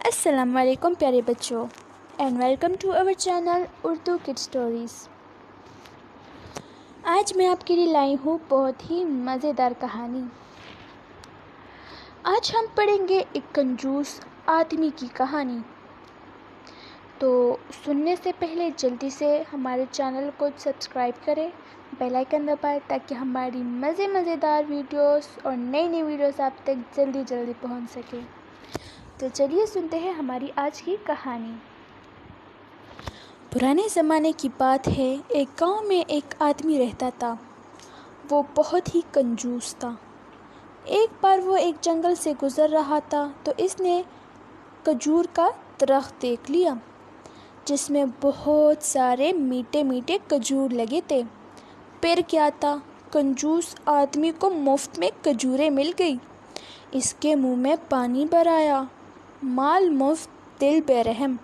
السلام علیکم پیارے بچوں and welcome to our channel Urdu kid stories. آج میں آپ کے لیے لائی ہوں بہت ہی مزیدار کہانی۔ آج ہم پڑھیں گے ایک کنجوس آدمی کی کہانی۔ تو سننے سے پہلے جلدی سے ہمارے چینل کو سبسکرائب کریں، بیل آئیکن دبائیں تاکہ ہماری مزیدار ویڈیوز اور نئی ویڈیوز آپ تک جلدی پہنچ سکیں۔ تو چلیے سنتے ہیں ہماری آج کی کہانی۔ پرانے زمانے کی بات ہے، ایک گاؤں میں ایک آدمی رہتا تھا۔ وہ بہت ہی کنجوس تھا۔ ایک بار وہ ایک جنگل سے گزر رہا تھا تو اس نے کھجور کا درخت دیکھ لیا جس میں بہت سارے میٹھے کھجور لگے تھے۔ پھر کیا تھا، کنجوس آدمی کو مفت میں کھجوریں مل گئی۔ اس کے منہ میں پانی بھر آیا۔ مال مفت دل بے رحم۔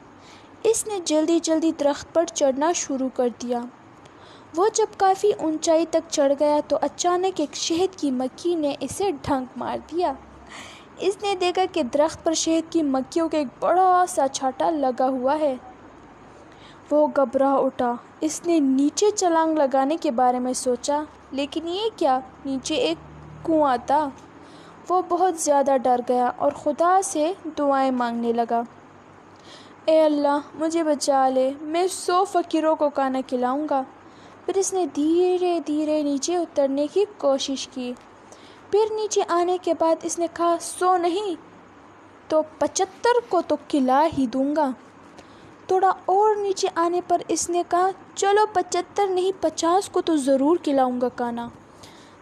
اس نے جلدی درخت پر چڑھنا شروع کر دیا۔ وہ جب کافی اونچائی تک چڑھ گیا تو اچانک ایک شہد کی مکھی نے اسے ڈنک مار دیا۔ اس نے دیکھا کہ درخت پر شہد کی مکھیوں کا ایک بڑا سا چھاتا لگا ہوا ہے۔ وہ گھبرا اٹھا۔ اس نے نیچے چھلانگ لگانے کے بارے میں سوچا، لیکن یہ کیا، نیچے ایک کنواں تھا۔ وہ بہت زیادہ ڈر گیا اور خدا سے دعائیں مانگنے لگا، اے اللہ مجھے بچا لے، میں 100 فقیروں کو کھانا کھلاؤں گا۔ پھر اس نے دھیرے نیچے اترنے کی کوشش کی۔ پھر نیچے آنے کے بعد اس نے کہا، 100 نہیں تو 75 کو تو کھلا ہی دوں گا۔ تھوڑا اور نیچے آنے پر اس نے کہا، چلو 75 نہیں 50 کو تو ضرور کھلاؤں گا کھانا۔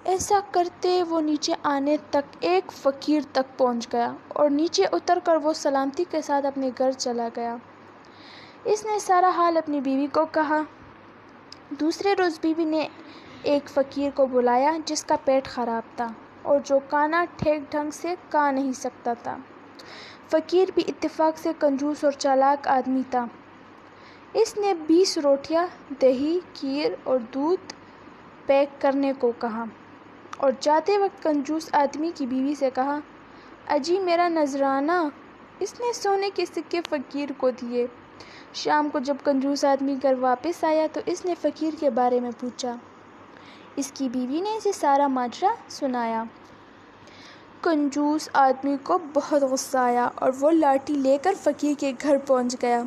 ایسا کرتے وہ نیچے آنے تک ایک فقیر تک پہنچ گیا اور نیچے اتر کر وہ سلامتی کے ساتھ اپنے گھر چلا گیا۔ اس نے سارا حال اپنی بیوی کو کہا۔ دوسرے روز بیوی نے ایک فقیر کو بلایا جس کا پیٹ خراب تھا اور جو کھانا ٹھیک ڈھنگ سے کھا نہیں سکتا تھا۔ فقیر بھی اتفاق سے کنجوس اور چالاک آدمی تھا۔ اس نے 20 روٹیاں، دہی، کھیر اور دودھ پیک کرنے کو کہا اور جاتے وقت کنجوس آدمی کی بیوی سے کہا، اجی میرا نذرانہ۔ اس نے سونے کے سکے فقیر کو دیے۔ شام کو جب کنجوس آدمی گھر واپس آیا تو اس نے فقیر کے بارے میں پوچھا۔ اس کی بیوی نے اسے سارا ماجرا سنایا۔ کنجوس آدمی کو بہت غصہ آیا اور وہ لاٹھی لے کر فقیر کے گھر پہنچ گیا۔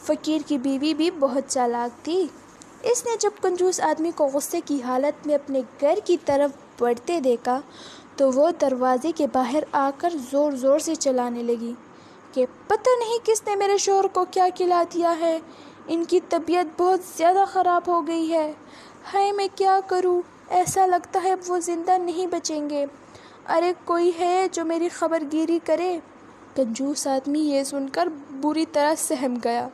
فقیر کی بیوی بھی بہت چالاک تھی۔ اس نے جب کنجوس آدمی کو غصے کی حالت میں اپنے گھر کی طرف بڑھتے دیکھا تو وہ دروازے کے باہر آ کر زور سے چلانے لگی کہ پتہ نہیں کس نے میرے شوہر کو کیا کھلا دیا ہے، ان کی طبیعت بہت زیادہ خراب ہو گئی ہے، ہائے میں کیا کروں، ایسا لگتا ہے وہ زندہ نہیں بچیں گے، ارے کوئی ہے جو میری خبر گیری کرے۔ کنجوس آدمی یہ سن کر بری طرح سہم گیا۔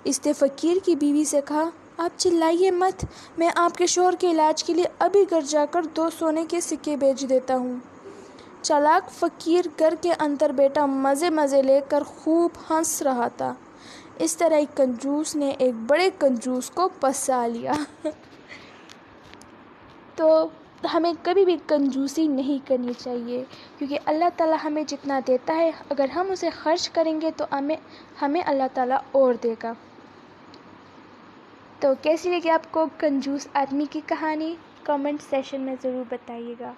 اس نے فقیر کی بیوی سے کہا، آپ چلائیے مت، میں آپ کے شوہر کے علاج کے لیے ابھی گھر جا کر 2 سونے کے سکے بھیج دیتا ہوں۔ چالاک فقیر گھر کے اندر بیٹھا مزے لے کر خوب ہنس رہا تھا۔ اس طرح ایک کنجوس نے ایک بڑے کنجوس کو پھنسا لیا۔ تو ہمیں کبھی بھی کنجوسی نہیں کرنی چاہیے، کیونکہ اللہ تعالیٰ ہمیں جتنا دیتا ہے اگر ہم اسے خرچ کریں گے تو ہمیں اللہ تعالیٰ اور دے گا۔ تو کیسی لگی آپ کو کنجوس آدمی کی کہانی؟ کامنٹ سیشن میں ضرور بتائیے گا۔